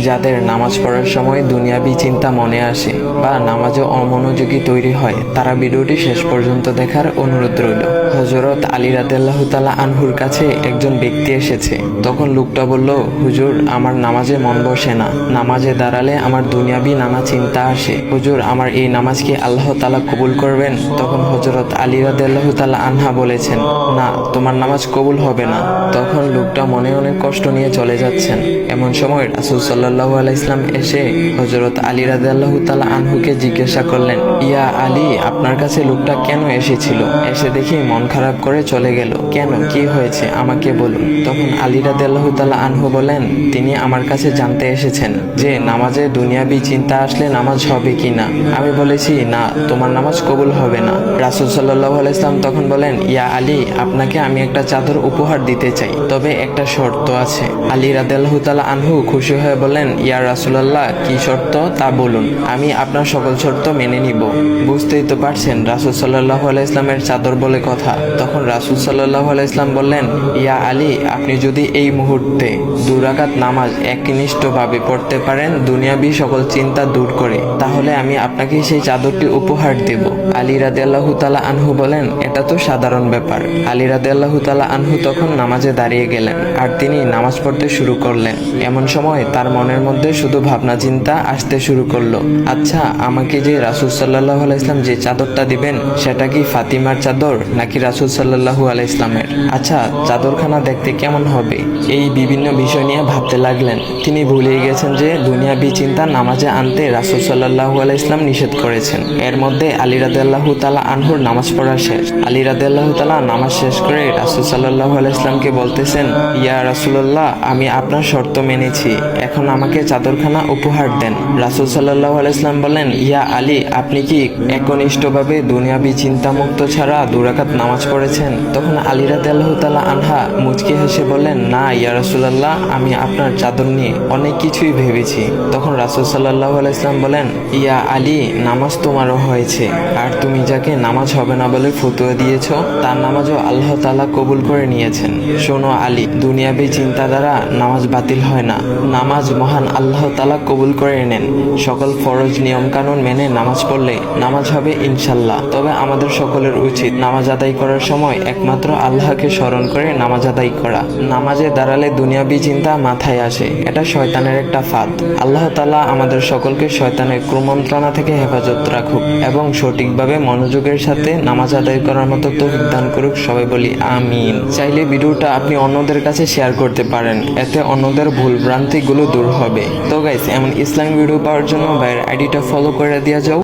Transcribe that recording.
যাদের নামাজ পড়ার সময় দুনিয়াবি চিন্তা মনে আসে বা নামাজে অমনোযোগী তৈরি হয়, তারা ভিডিওটি শেষ পর্যন্ত দেখার অনুরোধ রইল। হযরত আলী রাদিয়াল্লাহু তাআলা আনহুর কাছে একজন ব্যক্তি এসেছে। তখন লোকটা বলল, হুজুর, আমার নামাজে মন বসে না। নামাজে দাঁড়ালে আমার দুনিয়াবি নানা চিন্তা আসে। হুজুর, আমার এই নামাজ কি আল্লাহ তাআলা কবুল করবেন? তখন হযরত আলী রাদিয়াল্লাহু তাআলা আনহা বলেছেন, না, তোমার নামাজ কবুল হবে না। তখন লোকটা মনে অনেক কষ্ট নিয়ে চলে যাচ্ছেন। এমন সময় রাসূল সাল্লাল্লাহু আলাইহি ওয়াসাল্লাম এসে হযরত আলী রাদিয়াল্লাহু তাআলা আনহুকে জিজ্ঞাসা করলেন, ইয়া আলী, আপনার কাছে লোকটা কেন এসেছিল? এসে দেখি মন খারাপ করে চলে গেল। কেন, কি হয়েছে আমাকে বলুন। তখন আলী রাদিয়াল্লাহু তাআলা আনহু বলেন, তিনি আমার কাছে জানতে এসেছেন যে নামাজে দুনিয়াবি চিন্তা আসলে নামাজ হবে কিনা। আমি বলেছি, না, তোমার নামাজ কবুল হবে না। রাসূল সাল্লাল্লাহু আলাইহি ওয়াসাল্লাম তখন বলেন, ইয়া আলী, আপনাকে আমি একটা চাদর উপহার দিতে চাই, তবে একটা শর্ত আছে। আলী রাদিয়াল্লাহু তাআলা আনহু খুশি হয়ে বলেন, ইয়া রাসূলুল্লাহ, কি শর্ত তা বলুন, আমি আপনার সকল শর্ত মেনে নিব। বুঝতেই তো পারছেন রাসূল সাল্লাল্লাহু আলাইহি ওয়াসাল্লামের চাদর বলে কথা। তখন রাসূল সাল্লাল্লাহু আলাইহি ওয়াসাল্লাম বললেন, ইয়া আলী, আপনি যদি এই মুহূর্তে 2 রাকাত নামাজ একনিষ্ঠভাবে পড়তে পারেন দুনিয়াবি সকল চিন্তা দূর করে, তাহলে আমি আপনাকে সেই চাদরটি উপহার দেব। আলী রাদিয়াল্লাহু তাআলা আনহু বলেন, এটা তো সাধারণ ব্যাপার। আলী রাদিয়াল্লাহু তাআলা আনহু তখন নামাজে দাঁড়িয়ে গেলেন আর তিনি নামাজ পড়তে শুরু করলেন। এমন সময় তার মনের মধ্যে শুধু ভাবনা চিন্তা আসতে শুরু করলো, আচ্ছা, আমাকে যে রাসূল সাল্লাল্লাহু আলাইহি ওয়াসাল্লাম যে চাদরটা দিবেন, সেটা কি ফাতিমার চাদর নাকি রাসূল সাল্লাল্লাহু আলাইহি ওয়াসাল্লামের? আচ্ছা, চাদরখানা দেখতে কেমন হবে? এই বিভিন্ন বিষয় নিয়ে ভাবতে লাগলেন। তিনি ভুলেই গেছেন যে দুনিয়াবি চিন্তা নামাজে আনতে রাসূল সাল্লাল্লাহু আলাইহি ওয়াসাল্লাম নিষেধ করেছেন। এর মধ্যে আলী রাদিয়াল্লাহু তাআলা আনহুর নামাজ পড়া শেষ। আলী রাদিয়াল্লাহু তাআলা নামাজ শেষ করে রাসূল সাল্লাল্লাহু আলাইহি ওয়াসাল্লামকে বলতেছেন, ইয়া রাসূলুল্লাহ, আমি আপনার শর্ত মেনেছি, এখন আমাকে চাদরখানা উপহার দেন। রাসূল সাল্লাল্লাহু আলাইহি ওয়াসাল্লাম বলেন, ইয়া আলী, আপনি কি একনিষ্ঠভাবে দুনিয়াবি চিন্তামুক্ত ছাড়া 2 রাকাত নামাজ পড়েছেন? তখন আলী রাদিয়াল্লাহু তাআলা আনহা মুচকি হেসে বললেন, না ইয়া রাসূলুল্লাহ, আমি আপনার চাদর নিয়ে অনেক কিছুই ভেবেছি। তখন রাসূল সাল্লাল্লাহু আলাইহি ওয়াসাল্লাম বলেন, ইয়া আলী, নামাজ তোমারও হয়েছে, আর তুমি যাকে নামাজ হবে না বলে ফতোয়া দিয়েছো, তার নামাজও আল্লাহ তাআলা কবুল করে নিয়েছেন। শোনো আলী, দুনিয়াবি চিন্তা দ্বারা নামাজ বাতিল হয় না, নামাজ মহান আল্লাহ তাআলা কবুল করে নেন। সকল ফরজ নিয়ম কানুন মেনে নামাজ পড়লে নামাজ হবে ইনশাল্লাহ। তবে আমাদের সকলের উচিত নামাজ আদায় করার সময় একমাত্র আল্লাহকে স্মরণ করে নামাজ আদায় করা। নামাজে দাঁড়ালে দুনিয়াবি চিন্তা মাথায় আসে, এটা শয়তানের একটা ফাঁদ। আল্লাহ তাআলা আমাদের সকলকে শয়তানের কুমন্ত্রণা থেকে হেফাজত রাখুক এবং সঠিকভাবে মনোযোগের সাথে নামাজ আদায় করার মতো তৌফিক দান করুক। সবাই বলি আমিন। চাইলে ভিডিওটা আপনি অন্যদের কাছে শেয়ার করতে পারেন, এতে অন্যদের ভুল ভ্রান্তিগুলো দূর হবে। তো গাইস, এমন ইসলামিক ভিডিও পাওয়ার জন্য ভাইয়ের আইডিটা ফলো করে দিয়ে যাও।